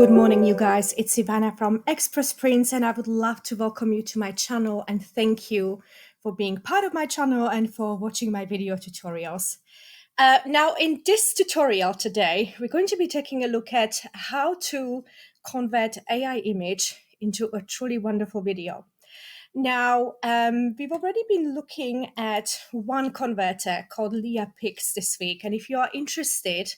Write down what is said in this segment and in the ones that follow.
Good morning, you guys. It's Ivana from Express Prints, and I would love to welcome you to my channel and thank you for being part of my channel and for watching my video tutorials. Now, in this tutorial today, we're going to be taking a look at how to convert AI image into a truly wonderful video. Now, we've already been looking at one converter called Leah Pix this week, and if you are interested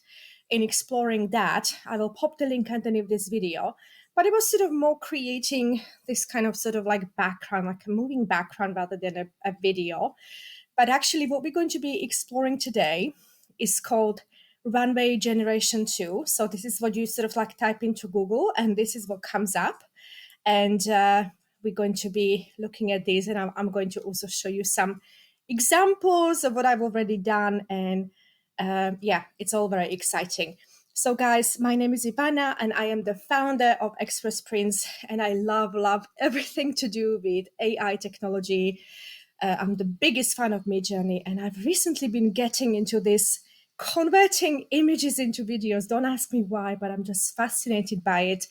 in exploring that, I will pop the link underneath this video. But it was sort of more creating this kind of sort of like background, like a moving background rather than a video. But actually, what we're going to be exploring today is called Runway Generation 2. So this is what you sort of like type into Google, and this is what comes up. And we're going to be looking at these, and I'm going to also show you some examples of what I've already done. And yeah, it's all very exciting. So guys, my name is Ivana and I am the founder of Express Prints, and I love everything to do with AI technology. I'm the biggest fan of Midjourney, and I've recently been getting into this converting images into videos. Don't ask me why, but I'm just fascinated by it.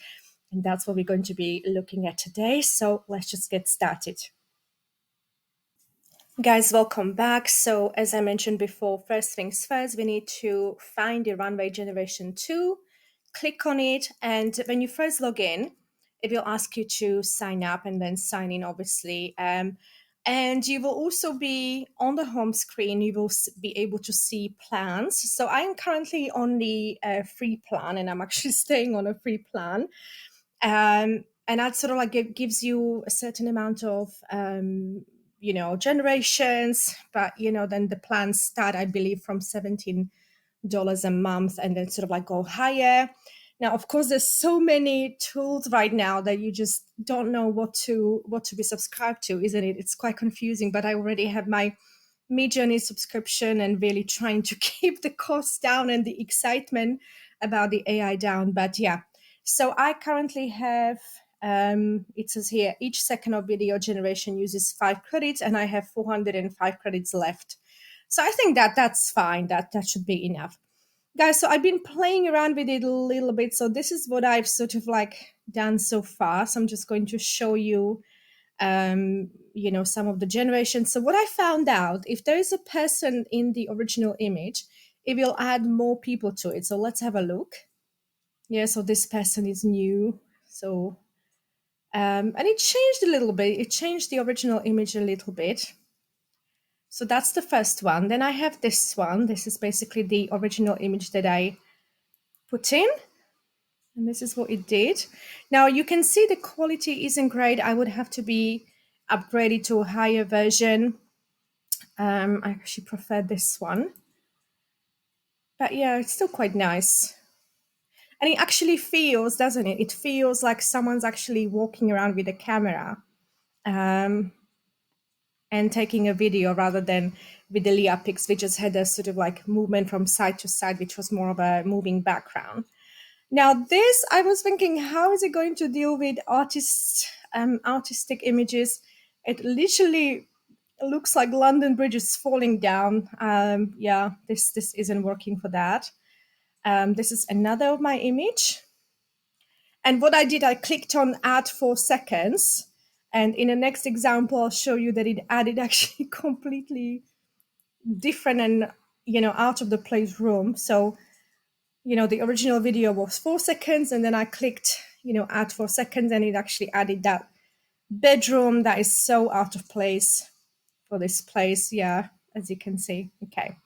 And that's what we're going to be looking at today. So let's just get started. Guys, welcome back. So as I mentioned before, first things first, we need to find the Runway Generation 2, click on it. And when you first log in, it will ask you to sign up and then sign in, obviously. And you will also be on the home screen, you will be able to see plans. So I am currently on the free plan, and I'm actually staying on a free plan. And that sort of like gives you a certain amount of generations, but then the plans start, I believe, from $17 a month and then sort of like go higher. Now, of course, there's so many tools right now that you just don't know what to be subscribed to, isn't it? It's quite confusing, but I already have my Midjourney subscription and really trying to keep the costs down and the excitement about the AI down. But yeah, so I currently have, it says here, each second of video generation uses 5 credits, and I have 405 credits left. So I think that that's fine. That should be enough. Guys, so I've been playing around with it a little bit. So this is what I've sort of like done so far. So I'm just going to show you some of the generations. So what I found out, if there is a person in the original image, it will add more people to it. So let's have a look. Yeah, so this person is new. So, and it changed a little bit. It changed the original image a little bit. So that's the first one. Then I have this one. This is basically the original image that I put in. And this is what it did. Now you can see the quality isn't great. I would have to be upgraded to a higher version. I actually prefer this one. But yeah, it's still quite nice. And it actually feels, doesn't it? It feels like someone's actually walking around with a camera and taking a video rather than with the Leah Pix, which just had a sort of like movement from side to side, which was more of a moving background. Now this, I was thinking, how is it going to deal with artistic images? It literally looks like London Bridge is falling down. Yeah, this isn't working for that. This is another of my image. And what I did, I clicked on add 4 seconds. And in the next example, I'll show you that it added actually completely different and, out of the place room. So, the original video was 4 seconds, and then I clicked, add 4 seconds, and it actually added that bedroom that is so out of place for this place. Yeah, as you can see. Okay.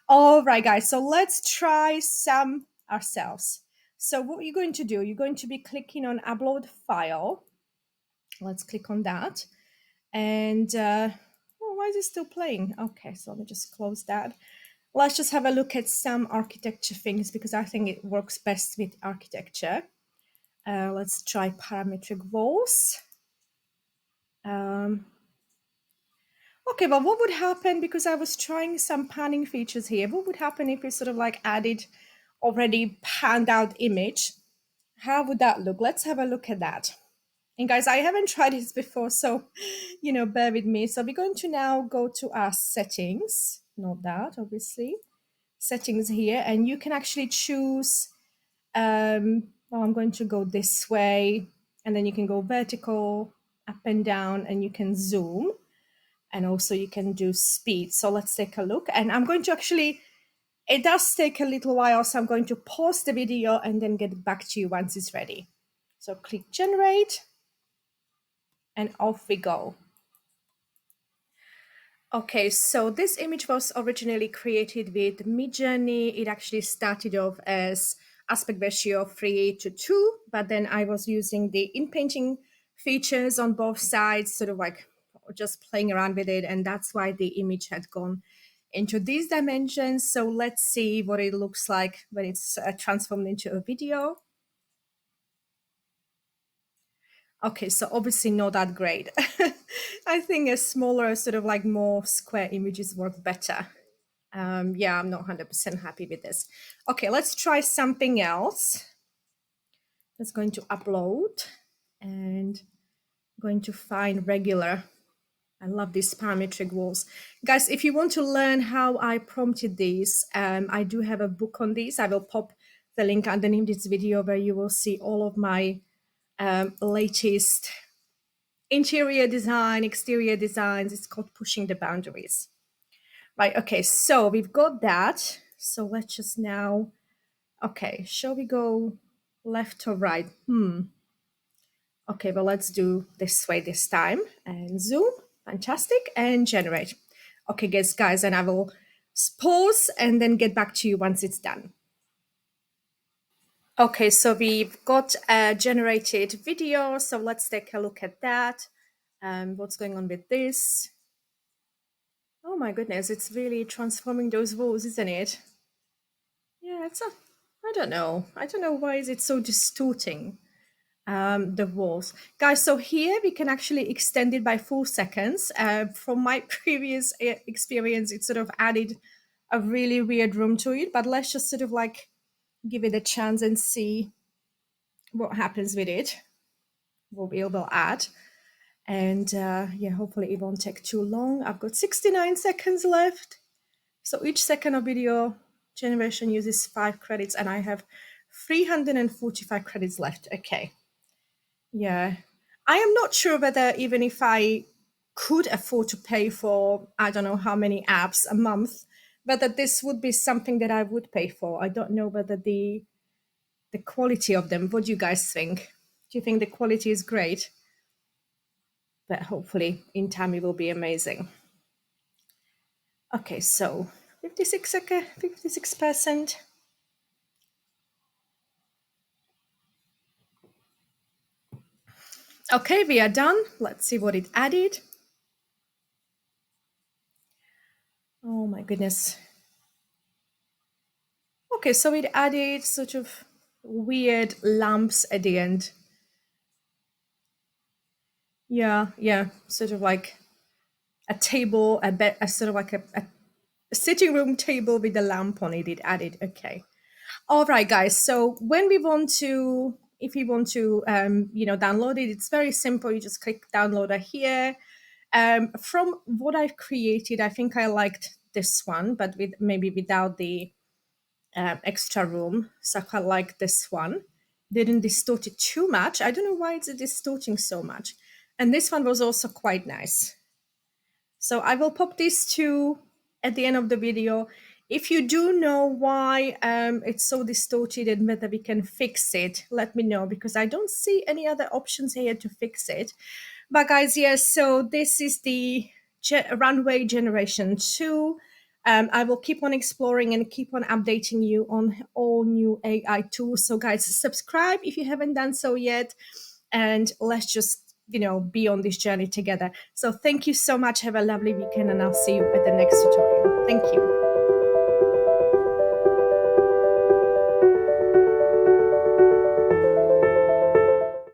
All right, guys. So let's try some ourselves. So what you're going to do, you're going to be clicking on upload file. Let's click on that. And why is it still playing? Okay, so let me just close that. Let's just have a look at some architecture things, because I think it works best with architecture. Let's try parametric walls. Okay, but what would happen, because I was trying some panning features here, what would happen if we sort of like added already panned out image? How would that look? Let's have a look at that. And guys, I haven't tried this before, so, bear with me. So we're going to now go to our settings, not that, obviously. Settings here, and you can actually choose Well, I'm going to go this way, and then you can go vertical, up and down, and you can zoom, and also you can do speed. So let's take a look. And I'm going to actually, it does take a little while, so I'm going to pause the video and then get back to you once it's ready. So click generate, and off we go. Okay, so this image was originally created with Midjourney. It actually started off as aspect ratio 3:2, but then I was using the in-painting features on both sides, sort of like just playing around with it, and that's why the image had gone into these dimensions. So let's see what it looks like when it's transformed into a video. Okay, so obviously not that great. I think a smaller, sort of like more square images work better. Yeah, I'm not 100% happy with this. Okay, let's try something else. That's going to upload and going to find regular. I love these parametric walls. Guys, if you want to learn how I prompted these, I do have a book on these. I will pop the link underneath this video where you will see all of my latest interior design, exterior designs. It's called Pushing the Boundaries. Right, okay, so we've got that. So let's just now, okay, shall we go left or right? Okay, well, let's do this way this time. And zoom, fantastic, and generate. Okay, guys, and I will pause and then get back to you once it's done. Okay, so we've got a generated video, so let's take a look at that. What's going on with this? Oh my goodness, it's really transforming those walls, isn't it? Yeah, I don't know. I don't know why is it so distorting the walls. Guys, so here we can actually extend it by 4 seconds. From my previous experience, it sort of added a really weird room to it, but let's just sort of like give it a chance and see what happens with it, what we will add. And yeah, hopefully it won't take too long. I've got 69 seconds left. So each second of video generation uses 5 credits, and I have 345 credits left. Okay. Yeah. I am not sure whether even if I could afford to pay for, I don't know how many apps a month, whether this would be something that I would pay for. I don't know whether the quality of them. What do you guys think? Do you think the quality is great? But hopefully in time it will be amazing. Okay, so 56%. Okay, we are done. Let's see what it added. Oh my goodness. Okay, so it added sort of weird lamps at the end. Yeah, sort of like a table, a bed, a sort of like a sitting room table with a lamp on it. It added. Okay. All right, guys. So when we want to, if you want to, download it, it's very simple. You just click downloader here. From what I've created, I think I liked this one, but with maybe without the extra room. So I like this one. Didn't distort it too much. I don't know why it's distorting so much. And this one was also quite nice. So I will pop these two at the end of the video. If you do know why it's so distorted and whether we can fix it, let me know, because I don't see any other options here to fix it. But guys, yes, so this is the Runway Generation 2. I will keep on exploring and keep on updating you on all new AI tools. So guys, subscribe if you haven't done so yet. And let's just, be on this journey together. So thank you so much. Have a lovely weekend, and I'll see you at the next tutorial. Thank you.